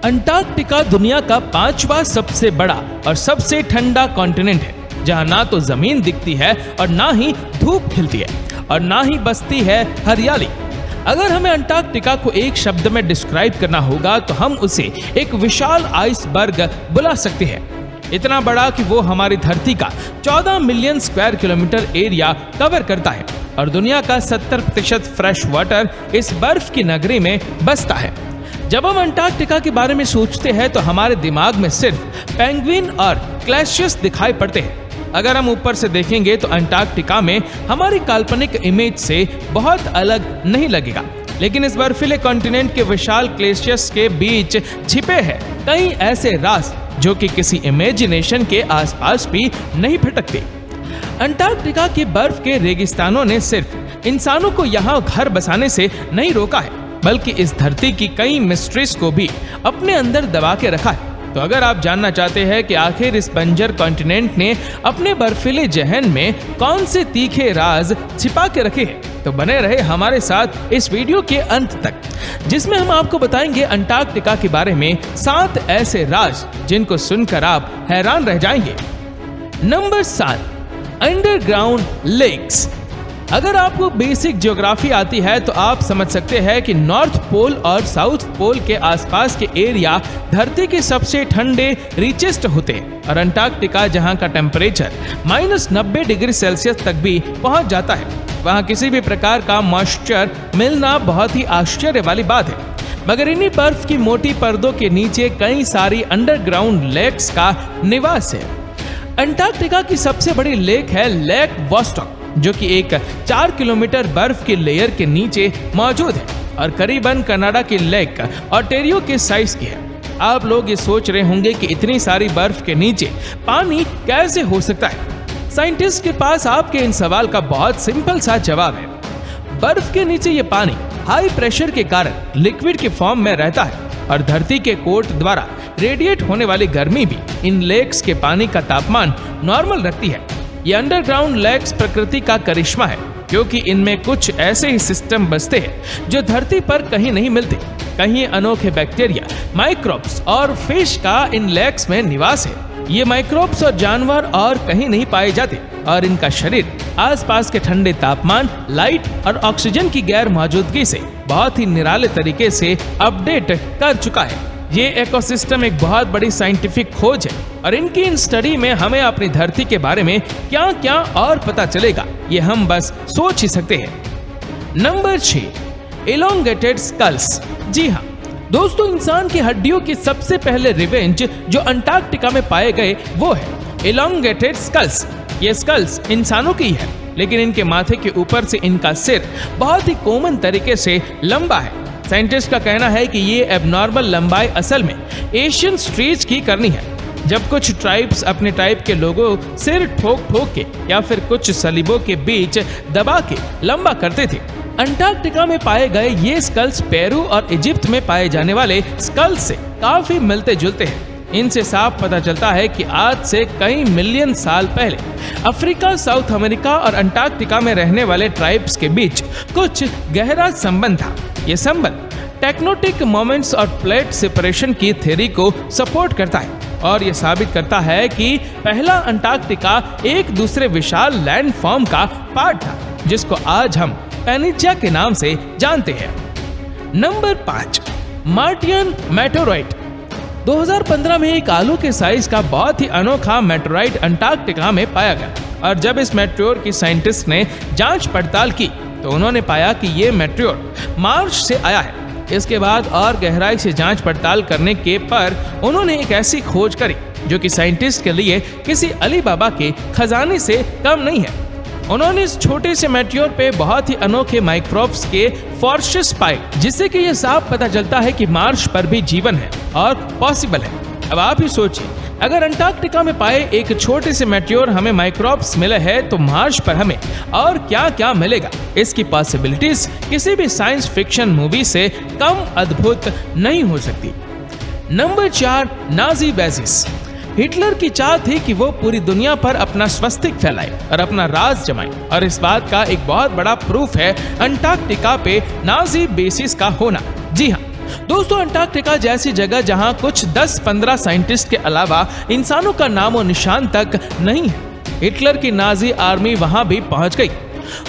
Antarctica दुनिया का 5वां सबसे बड़ा और सबसे ठंडा कॉन्टिनेंट है, जहां ना तो जमीन दिखती है और ना ही धूप खिलती है और ना ही बसती है हरियाली। अगर हमें अंटार्कटिका को एक शब्द में डिस्क्राइब करना होगा तो हम उसे एक विशाल आइसबर्ग बुला सकते हैं। इतना बड़ा कि वो हमारी धरती का 14 million square kilometre area cover करता है और दुनिया का 70% फ्रेश वाटर इस बर्फ की नगरी में बसता है। जब हम अंटार्कटिका के बारे में सोचते हैं तो हमारे दिमाग में सिर्फ पेंगुइन और ग्लेशियर्स दिखाई पड़ते हैं। अगर हम ऊपर से देखेंगे तो अंटार्कटिका में हमारी काल्पनिक इमेज से बहुत अलग नहीं लगेगा, लेकिन इस बर्फीले कॉन्टिनेंट के विशाल ग्लेशियर्स के बीच छिपे हैं कई ऐसे राज जो कि किसी इमेजिनेशन के आसपास भी नहीं भटकते। अंटार्कटिका के बर्फ के रेगिस्तानों ने सिर्फ इंसानों को यहाँ घर बसाने से नहीं रोका है, बल्कि इस धरती की कई मिस्ट्रीज को भी अपने अंदर दबा के रखा है। तो अगर आप जानना चाहते हैं कि आखिर इस बंजर कॉन्टिनेंट ने अपने बर्फीले जहन में कौन से तीखे राज छिपा के रखे हैं, तो बने रहे हमारे साथ इस वीडियो के अंत तक, जिसमें हम आपको बताएंगे अंटार्कटिका के बारे में 7 ऐसे राज जिनको सुनकर आप हैरान रह जाएंगे। Number 7, underground lakes. अगर आपको बेसिक ज्योग्राफी आती है तो आप समझ सकते हैं कि नॉर्थ पोल और साउथ पोल के आसपास के एरिया धरती के सबसे ठंडे रिचेस्ट होते हैं और अंटार्कटिका जहां का टेम्परेचर -90 डिग्री सेल्सियस तक भी पहुंच जाता है, वहां किसी भी प्रकार का मॉइस्चर मिलना बहुत ही आश्चर्य वाली बात है। मगर इन्हीं बर्फ की मोटी पर्दों के नीचे कई सारी अंडरग्राउंड लेक्स का निवास है। अंटार्कटिका की सबसे बड़ी लेक है लेक वॉस्टॉक, जो कि एक 4 किलोमीटर बर्फ की लेयर के नीचे मौजूद है और करीबन कनाडा की लेक ओंटारियो के साइज की है। आप लोग ये सोच रहे होंगे कि इतनी सारी बर्फ के नीचे पानी कैसे हो सकता है। साइंटिस्ट के पास आपके इन सवाल का बहुत सिंपल सा जवाब है। बर्फ के नीचे ये पानी हाई प्रेशर के कारण लिक्विड के फॉर्म में रहता है और धरती के कोट द्वारा रेडिएट होने वाली गर्मी भी इन लेक्स के पानी का तापमान नॉर्मल रखती है। ये अंडरग्राउंड लेक्स प्रकृति का करिश्मा है, क्योंकि इनमें कुछ ऐसे ही सिस्टम बसते हैं जो धरती पर कहीं नहीं मिलते। कहीं अनोखे बैक्टीरिया, माइक्रोब्स और फिश का इन लेक्स में निवास है। ये माइक्रोब्स और जानवर और कहीं नहीं पाए जाते और इनका शरीर आसपास के ठंडे तापमान, लाइट और ऑक्सीजन की गैर मौजूदगी से बहुत ही निराले तरीके से अपडेट कर चुका है। ये इकोसिस्टम एक बहुत बड़ी साइंटिफिक खोज है और इनकी इन स्टडी में हमें अपनी धरती के बारे में क्या क्या और पता चलेगा, ये हम बस सोच ही सकते हैं। Number 6, elongated sculls. जी हाँ दोस्तों, इंसान की हड्डियों की सबसे पहले रिवेंज जो अंटार्कटिका में पाए गए वो है एलोंगेटेड स्कल्स। ये स्कल्स इंसानों की है, लेकिन इनके माथे के ऊपर से इनका सिर बहुत ही कॉमन तरीके से लंबा है। साइंटिस्ट का कहना है कि ये एबनॉर्मल लंबाई असल में एशियन स्ट्रीज की करनी है। जब कुछ ट्राइब्स अपने टाइप के लोगों सिर ठोक ठोक के या फिर कुछ सलीबों के बीच दबा के लंबा करते थे। अंटार्कटिका में पाए गए ये स्कल्स पेरू और इजिप्ट में पाए जाने वाले स्कल्स से काफी मिलते जुलते हैं। इनसे साफ पता चलता है कि आज से कई मिलियन साल पहले अफ्रीका, साउथ अमेरिका और अंटार्कटिका में रहने वाले ट्राइब्स के बीच कुछ गहरा संबंध था। ये संबंध टेक्टोनिक मोमेंट्स और प्लेट सेपरेशन की थ्योरी को सपोर्ट करता है और ये साबित करता है कि पहला अंटार्कटिका एक दूसरे विशाल लैंड फॉर्म का पार्ट था, जिसको आज हम पैनिंजिया के नाम से जानते हैं। Number 5, Martian meteorite. 2015 में एक आलू के साइज का बहुत ही अनोखा मेटेओराइट अंटार्कटिका में पाया गया और जब इस मेटेओर की साइंटिस्ट ने जांच पड़ताल की तो उन्होंने पाया कि ये मेटेओर मार्स से आया है। इसके बाद और गहराई से जांच पड़ताल करने के पर उन्होंने एक ऐसी खोज करी जो कि साइंटिस्ट के लिए किसी अली बाबा के खजाने से कम नहीं है। उन्होंने इस छोटे से मेटेओर पे बहुत ही अनोखे माइक्रोब्स के फॉर्सेस पाए, जिससे कि ये साफ पता चलता है कि मार्स पर भी जीवन है और पॉसिबल है। अब आप ही सोचिए, अगर अंटार्कटिका में पाए एक छोटे से मेटेओर हमें माइक्रोब्स मिले हैं तो मार्स पर हमें और क्या क्या मिलेगा। इसकी पॉसिबिलिटीज किसी भी साइंस फिक्शन मूवी से कम अद्भुत नहीं हो सकती। Number 4, Nazi basis. हिटलर की चाह थी कि वो पूरी दुनिया पर अपना स्वस्तिक फैलाए और अपना राज जमाए, और इस बात का एक बहुत बड़ा प्रूफ है अंटार्कटिका पे नाजी बेसिस का होना। जी हाँ, दोस्तों, अंटार्कटिका जैसी जगह जहां कुछ 10-15 साइंटिस्ट के अलावा इंसानों का नामो निशान तक नहीं है, हिटलर की नाजी आर्मी वहां भी पहुंच गई।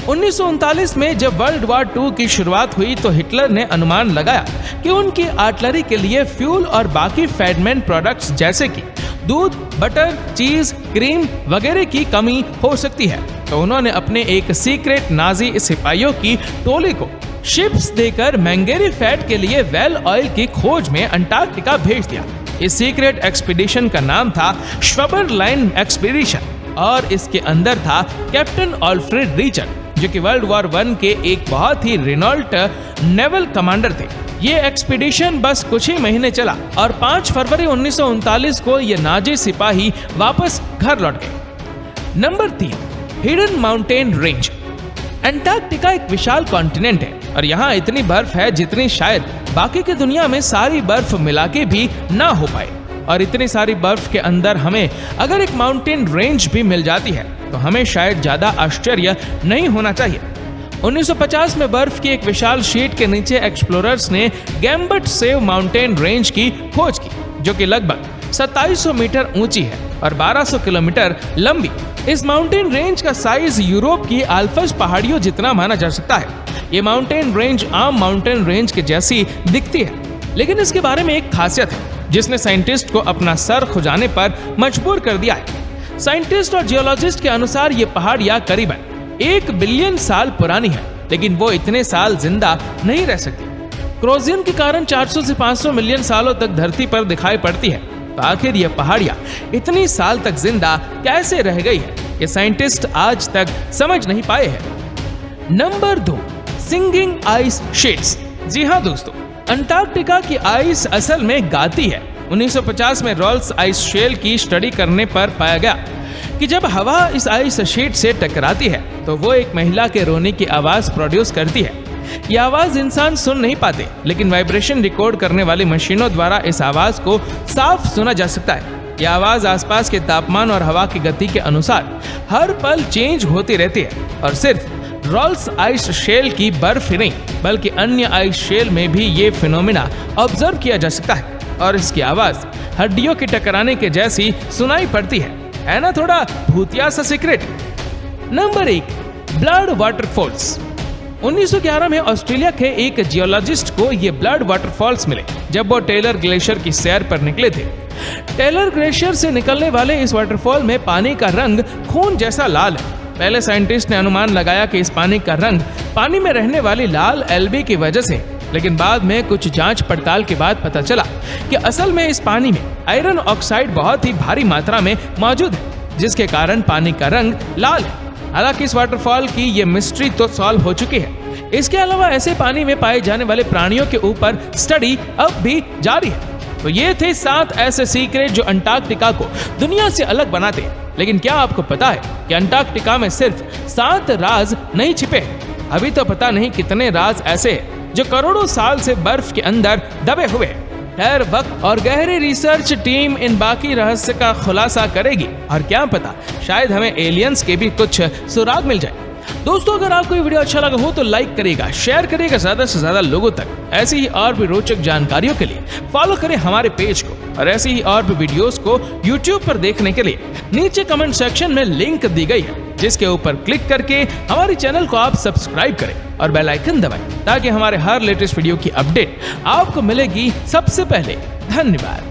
1939 में जब वर्ल्ड वॉर 2 की शुरुआत हुई तो हिटलर ने अनुमान लगाया कि उनकी आर्टिलरी के लिए फ्यूल और बाकी फैडमेन प्रोडक्ट्स जैसे कि दूध, बटर, चीज, क्रीम वगैरह की कमी हो सकती है। तो उन्होंने अपने एक सीक्रेट नाजी सिपाहियों की टोली को शिप्स देकर मैंगेरी फैट के लिए वेल ऑयल की खोज में अंटार्कटिका भेज दिया। इस सीक्रेट एक्सपीडिशन का नाम था श्वबर लाइन एक्सपीडिशन और इसके अंदर था कैप्टन ऑल्फ्रेड रीचर, जो कि वर्ल्ड वॉर 1 के एक बहुत ही रिनॉल्ट नेवल कमांडर थे। ये एक्सपीडिशन बस कुछ ही महीने चला और 5 फरवरी 1939 को ये नाजी सिपाही वापस घर लौट गए। Number 3, hidden mountain range. Antarctica एक विशाल कॉन्टिनेंट है और यहाँ इतनी बर्फ है जितनी शायद बाकी की दुनिया में सारी बर्फ मिला के भी ना हो पाए। और इतनी सारी बर्फ के अंदर हमें अगर एक माउंटेन रेंज भी मिल जाती है तो हमें शायद ज्यादा आश्चर्य नहीं होना चाहिए। 1950 में बर्फ की एक विशाल शीट के नीचे एक्सप्लोरर्स ने गैम्बट सेव माउंटेन रेंज की खोज की, जो कि लगभग 2700 मीटर ऊंची है और 1200 किलोमीटर लंबी। इस माउंटेन रेंज का साइज यूरोप की आल्प्स पहाड़ियों जितना माना जा सकता है। ये माउंटेन रेंज आम माउंटेन रेंज के जैसी दिखती है, लेकिन इसके बारे में एक खासियत है जिसने साइंटिस्ट को अपना सर खुजाने पर मजबूर कर दिया है। साइंटिस्ट और जियोलॉजिस्ट के अनुसार ये पहाड़ियां करीबन 1 बिलियन साल पुरानी है, लेकिन वो इतने साल जिंदा नहीं रह सकती। क्रोजन के कारण 400 से 500 मिलियन सालों तक धरती पर दिखाई पड़ती है। तो आखिर ये पहाड़ियां इतनी साल तक जिंदा कैसे रह गई है, ये साइंटिस्ट आज तक समझ नहीं पाए हैं। Number 2, singing ice sheets. जी हाँ दोस्तों, अंटार्कटिका की आइस असल में गाती है। 1950 में रॉल्स आइस शेल की स्टडी करने पर पाया गया कि जब हवा इस आइस शीट से टकराती है तो वो एक महिला के रोने की आवाज प्रोड्यूस करती है। ये आवाज इंसान सुन नहीं पाते, लेकिन वाइब्रेशन रिकॉर्ड करने वाली मशीनों द्वारा इस आवाज को साफ सुना जा सकता है। यह आवाज आसपास के तापमान और हवा की गति के अनुसार हर पल चेंज होती रहती है और सिर्फ रॉल्स आइस शेल की बर्फ ही नहीं बल्कि अन्य आइस शेल में भी ये फिनोमिना ऑब्जर्व किया जा सकता है और इसकी आवाज हड्डियों के टकराने के जैसी सुनाई पड़ती है ना थोड़ा भूतिया सा सीक्रेट। Number 1, blood waterfalls. 1911 में ऑस्ट्रेलिया के एक जियोलॉजिस्ट को ये ब्लड वाटरफॉल्स मिले जब वो टेलर ग्लेशियर की सैर पर निकले थे। टेलर ग्लेशियर से निकलने वाले इस वाटरफॉल में पानी का रंग खून जैसा लाल है। पहले साइंटिस्ट ने अनुमान लगाया कि इस पानी का रंग पानी में रहने वाली लाल एल्गी की वजह से, लेकिन बाद में कुछ जांच पड़ताल के बाद पता चला कि असल में इस पानी में आयरन ऑक्साइड बहुत ही भारी मात्रा में मौजूद है, जिसके कारण पानी का रंग लाल है। हालांकि इस वाटरफॉल की ये मिस्ट्री तो सॉल्व हो चुकी है। इसके अलावा ऐसे पानी में पाए जाने वाले प्राणियों के ऊपर स्टडी अब भी जारी है। तो ये थे 7 ऐसे सीक्रेट जो अंटार्कटिका को दुनिया से अलग बनाते हैं। लेकिन क्या आपको पता है कि अंटार्कटिका में सिर्फ 7 राज नहीं छिपे हैं? अभी तो पता नहीं कितने राज ऐसे हैं जो करोड़ों साल से बर्फ के अंदर दबे हुए हैं। खैर, वक्त और गहरी रिसर्च टीम इन बाकी रहस्य का खुलासा करेगी और क्या पता शायद हमें एलियंस के भी कुछ सुराग मिल जाए। दोस्तों, अगर आपको ये वीडियो अच्छा लगा हो तो लाइक करिएगा, शेयर करिएगा ज्यादा से ज्यादा लोगों तक। ऐसी ही और भी रोचक जानकारियों के लिए फॉलो करें हमारे पेज को और ऐसी ही और भी वीडियोस को YouTube पर देखने के लिए नीचे कमेंट सेक्शन में लिंक दी गई है, जिसके ऊपर क्लिक करके हमारे चैनल को आप सब्सक्राइब करें और बेल आइकन दबाएं ताकि हमारे हर लेटेस्ट वीडियो की अपडेट आपको मिलेगी सबसे पहले। धन्यवाद।